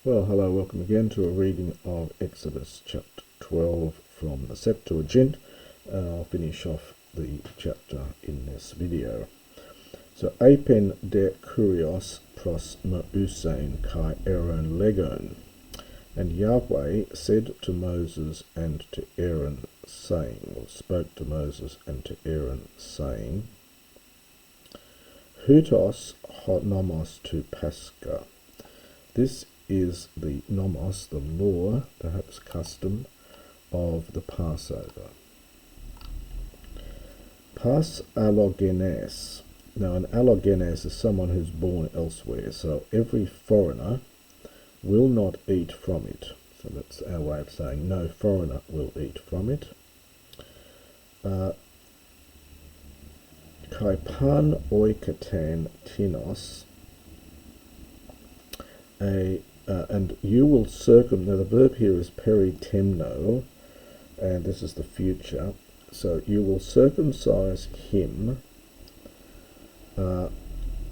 Well, hello, welcome again to a reading of Exodus chapter 12 from the Septuagint. I'll finish off the chapter in this video. So, Apen de kurios pros mausein kai Aaron legon. And Yahweh said to Moses and to Aaron, saying, or spoke to Moses and to Aaron, saying, Hutos hot nomos to Pascha. This is the nomos, the law, perhaps custom, of the Passover. Pas allogenes. Now, an allogenes is someone who's born elsewhere, so every foreigner will not eat from it. So that's our way of saying no foreigner will eat from it. Kaipan oikatan tinos. And you will now the verb here is peritemno, and this is the future. So you will circumcise him,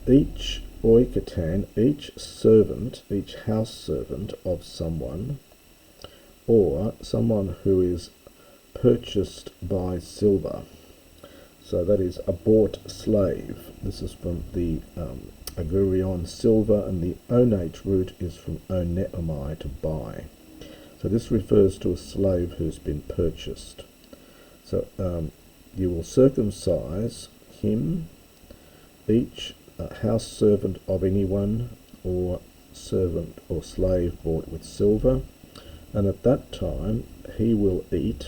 each oikatan, each servant, each house servant of someone, or someone who is purchased by silver. So that is a bought slave. This is from the agurion, silver, and the onate root is from oneomai, to buy. So this refers to a slave who's been purchased. So you will circumcise him, each house servant of anyone, or servant or slave bought with silver, and at that time he will eat,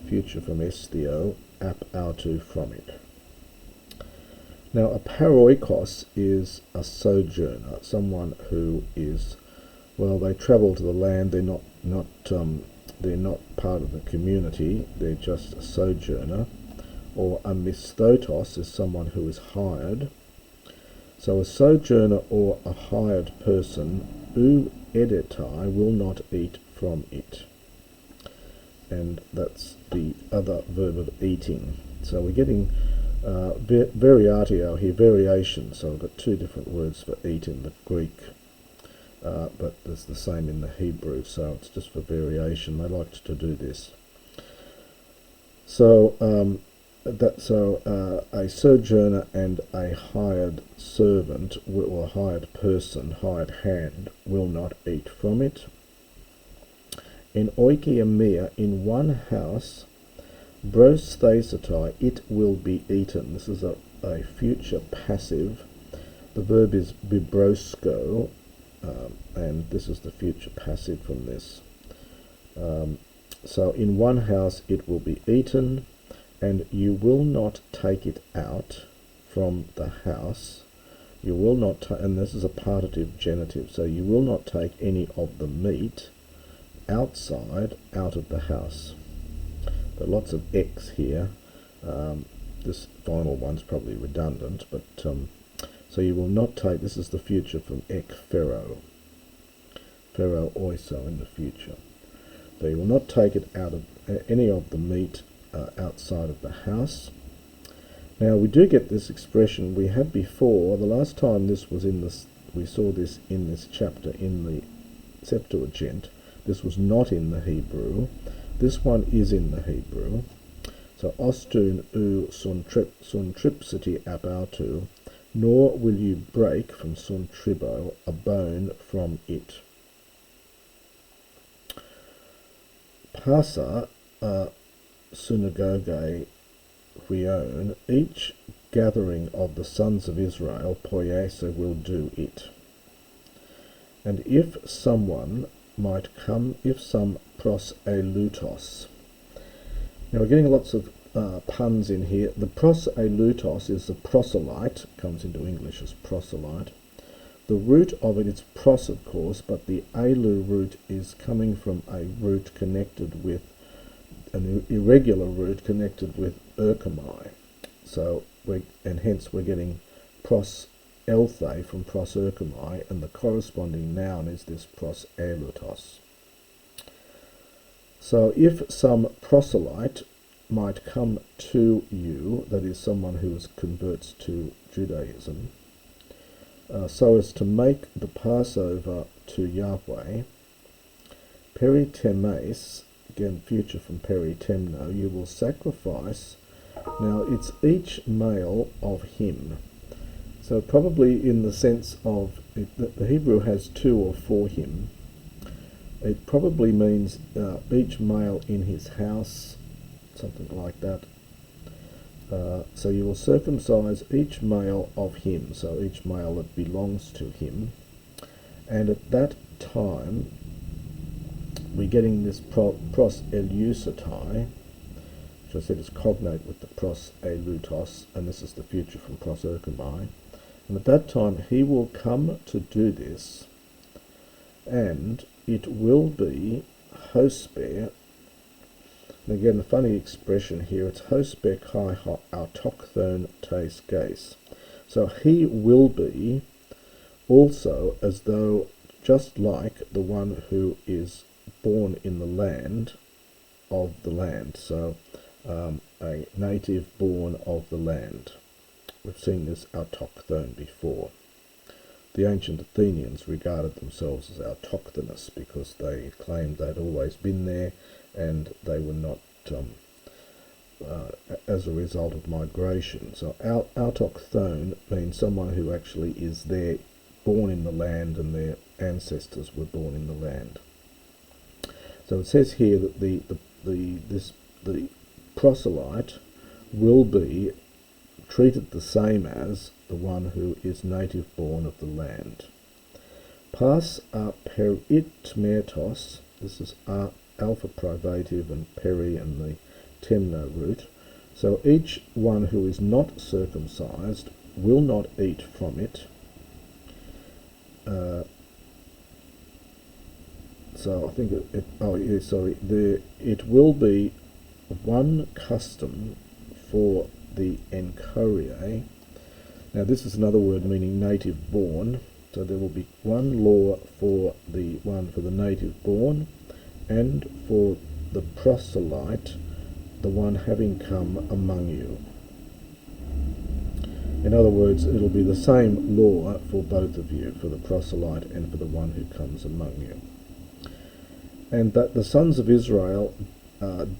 future from esthio, ap autu, from it. Now, a paroikos is a sojourner, someone who is, well, they travel to the land. They're not part of the community. They're just a sojourner. Or a misthotos is someone who is hired. So a sojourner or a hired person, ou edetai, will not eat from it. And that's the other verb of eating. So we're getting variatio here, variation. So I've got two different words for eat in the Greek, but it's the same in the Hebrew, so it's just for variation. They liked to do this. So a sojourner and a hired servant or hired person, hired hand, will not eat from it. In oikiamia, in one house, bros thesatai, it will be eaten. This is a future passive. The verb is bibrosko, and this is the future passive from this. So in one house it will be eaten, and you will not take it out from the house. You will not, and this is a partitive genitive, so you will not take any of the meat outside, out of the house. There are lots of X here. This final one's probably redundant, but so you will not take, this is the future from ek pharaoh. Pharaoh oiso in the future. So you will not take it out of any of the meat outside of the house. Now we do get this expression we had before. The last time this was in this, we saw this in this chapter in the Septuagint. This was not in the Hebrew. This one is in the Hebrew. So ostun u suntripsity ap autu, nor will you break from suntribo a bone from it. Pasa synagoge huion, each gathering of the sons of Israel, poiesa, will do it. And if someone might come, if some proselytos. Now we're getting lots of puns in here. The proselytos is the proselyte, comes into English as proselyte. The root of it is pros, of course, but the elu root is coming from a root connected with an irregular root connected with erchomai. So and hence we're getting pros elthe from pros erchomai, and the corresponding noun is this pros elutos. So if some proselyte might come to you, that is someone who converts to Judaism, so as to make the Passover to Yahweh. Peritemes, again future from peritemno, you will sacrifice. Now it's each male of him. So probably in the sense of, the Hebrew has 2 or 4 him. It probably means each male in his house, something like that. So you will circumcise each male of him, so each male that belongs to him. And at that time, we're getting this proseleusatai, which I said is cognate with the proseleutos, and this is the future from proserchomai. And at that time he will come to do this, and it will be hosper. And again, a funny expression here, it's hosper kai autochthon tes geis. So he will be also as though just like the one who is born in the land of the land. So a native born of the land. We've seen this autochthon before. The ancient Athenians regarded themselves as autochthonous because they claimed they'd always been there, and they were not as a result of migration. So autochthon means someone who actually is there, born in the land, and their ancestors were born in the land. So it says here that the proselyte will be treated the same as the one who is native born of the land. Pas peritmetos, this is alpha privative and peri and the temno root. So each one who is not circumcised will not eat from it. So I think it will be one custom for the enchorie. Now this is another word meaning native born. So there will be one law for the native born, and for the proselyte, the one having come among you. In other words, it'll be the same law for both of you, for the proselyte and for the one who comes among you. And that the sons of Israel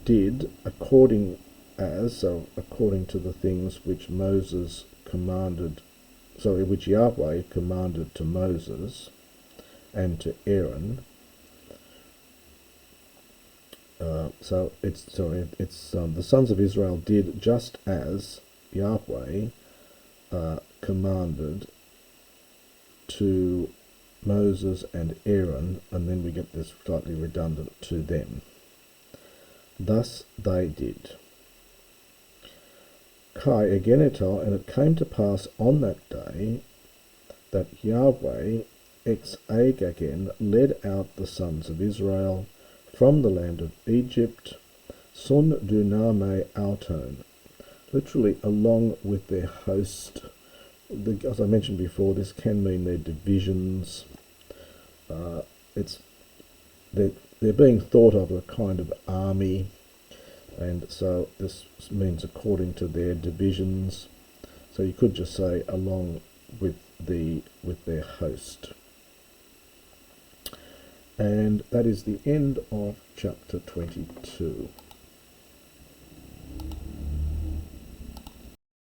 did according to the things which Moses commanded, which Yahweh commanded to Moses and to Aaron. The sons of Israel did just as Yahweh commanded to Moses and Aaron, and then we get this slightly redundant to them. Thus they did. Kai egeneto, and it came to pass on that day that Yahweh ex agagen led out the sons of Israel from the land of Egypt, sun duname auton, literally along with their host. As I mentioned before, this can mean their divisions. They're being thought of a kind of army, and so this means according to their divisions. So you could just say along with their host. And that is the end of chapter 22.